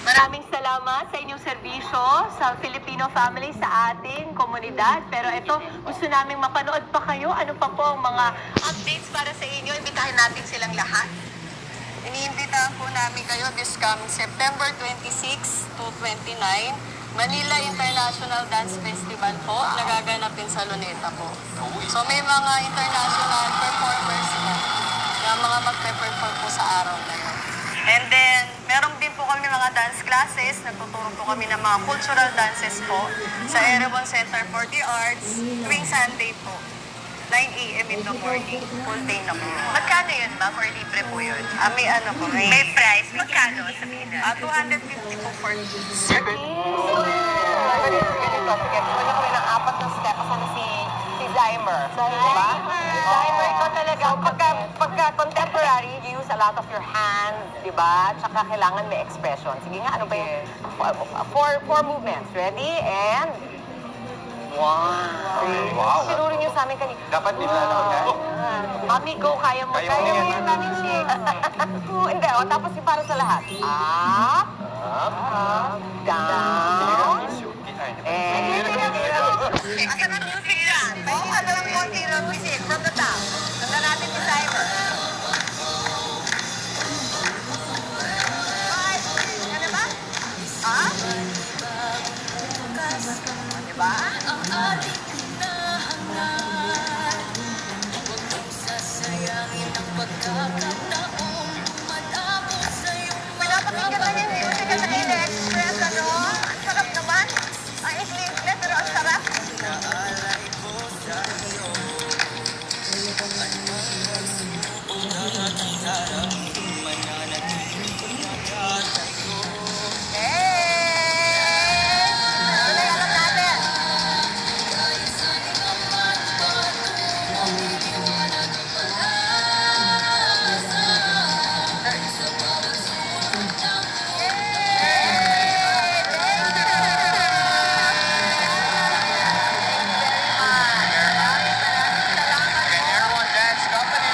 Maraming salamat sa inyong serbisyo sa Filipino family, sa ating komunidad. Pero ito, gusto naming mapanood pa kayo. Ano pa po ang mga updates para sa inyo? Imbitahin natin silang lahat. Iniimbitahan po namin kayo this coming September 26 to 29, Manila International Dance Festival po, nagaganapin sa Luneta po. So may mga international performers po na mga magpe-perform po sa araw na yun. And then, meron din po kami mga dance classes. Nagtuturo po kami ng mga cultural dances po sa Erebon Center for the Arts tuwing Sunday po. 9 a.m. in the morning. Full day na po. Magkano yun, ma'am? Or libre po yun? May ano po, May price. Magkano? Sabihin na. 250 po for ganito. Sige, kunin ko rin ang apat na step. Kasi si Zymer. Diba? Zymer, ikaw talaga. Pagka contemporary, you use a lot of your hands, diba? Tsaka kailangan may expression. Sige nga, ano ba yung four movements. Ready? And Wow. sinuro niyo sa amin kanina. Dapat bigla na agad. Amigo, kaya mo. Kaya mo Kaya mo yan. yan namin, Shake. Hindi, tapos yung para sa lahat. Up, down, and... Asan ang music dyan? Oo, ano lang konti ng music from the top. Tanda natin si Cyber. Five. Ano ba? Ah? Diba? Pinapakinggan lang yung music at nai-express, ano? Ang sarap naman. Ang ikli-ikli, pero ang sarap. Airone Dance Company.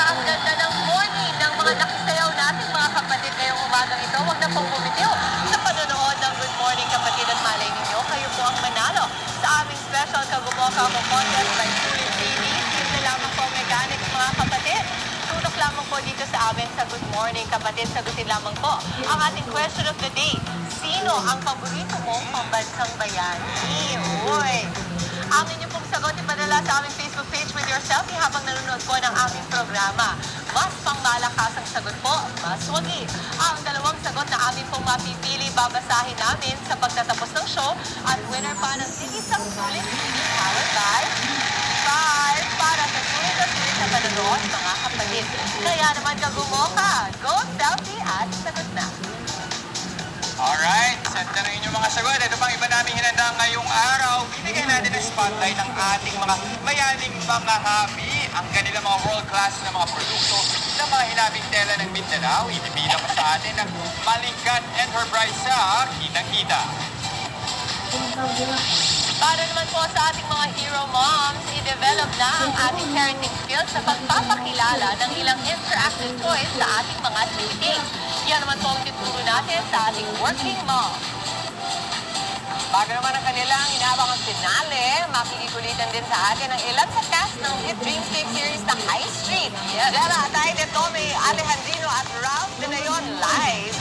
Ang ganda ng morning ng mga nakisayaw natin mga kapatid ngayong umagang ito. Huwag na pong bumitiw sa panonood ng Good Morning Kapatid at malay ninyo. Kayo po ang manalo sa aming special Kagumoka mo contest by Sulit TV. Simple lamang po mechanics mga kapatid. Tutok lamang po dito sa amin sa Good Morning Kapatid. Sagutin lamang po ang ating question of the day. Sino ang paborito mong pambansang bayani? Uy! Ang inyo pong sagot ipadala sa aming Facebook page with your selfie habang nanonood po ng aming programa. Mas pangmalakas ang sagot po, mas wagi. Ang dalawang sagot na aming pong mapipili, babasahin namin sa pagtatapos ng show at winner pa ng tickets ang sulit powered by 5 para sa sulit at sulit na panonood mga kapatid. Kaya naman kagumoka, go selfie at sagot na. Alright, set na rin yung mga sagot. Ito pang iba namin hinanda ngayong araw. Binigyan natin ng spotlight ng ating mga mayaning mga habi. Ang kanilang mga world-class na mga produkto ng mga hinabing tela ng Mindanao. Ibibilang pa sa atin ng Malingkat Enterprise sa Kitang-Kita. Para naman po sa ating mga hero moms, i-develop na ang ating parenting skills sa pagpapakilala ng ilang interactive toys sa ating mga activities. Yan naman po ang tuturo natin sa ating working mom. Bago naman ang kanilang inaabang ang finale, makikikulitan din sa atin ang ilan sa cast ng hit Dreamscape series na High Street. Dela, tayo de Tommy, Alejandrino at Ralph de Leon live.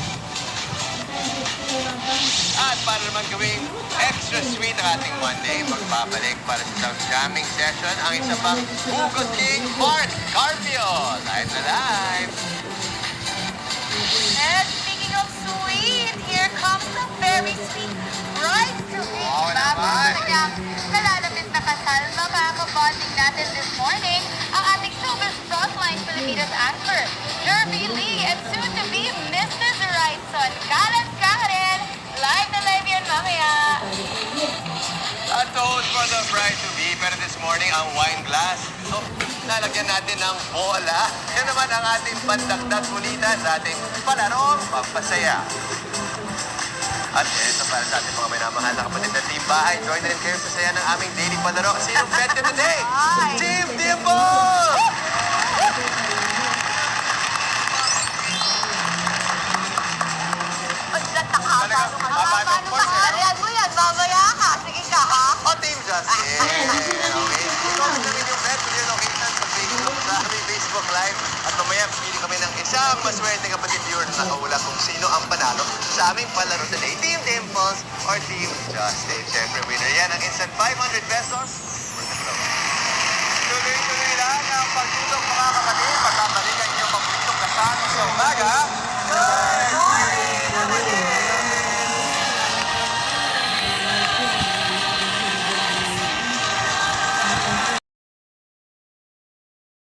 At para naman gawing extra sweet ang ating Monday, magbabalik para sa jamming session ang isa pang Hugot King Mark Carpio. Live na live! And speaking of sweet, here comes the very sweet bride to be. Wow, Bago naman. sa kanyang nalalapit na kasal, makakabonding natin this morning ang ating Showbiz Frontline Filipinas anchor, Jervy Lee, and soon to be Mrs. Wrightson. Kalat Karen, live na live yan mamaya. At to hold for the bride-to-be, pero this morning ang wine glass. So, lalagyan natin ng bola. Yan naman ang ating pandagdag kulitan sa ating palarong pampasaya. At ito para sa ating mga minamahal na kapatid na team bahay. Join na rin kayo sa saya ng aming daily palaro. Sinong bet nyo today? Hi. Team Dimple! Justin. Okay. I-comment namin yung bet with your location sa Facebook, sa aming Facebook Live. At mamaya, pili kami ng isang maswerte kapatid viewer na nakahula kung sino ang panalo sa aming palaro today. Team Dimples or Team Justin. Siyempre, winner yan ang instant 500 pesos. Tuloy-tuloy lang ang pagtulong mga kapatid. Pagbabalikan niyo paboritong kasama sa umaga.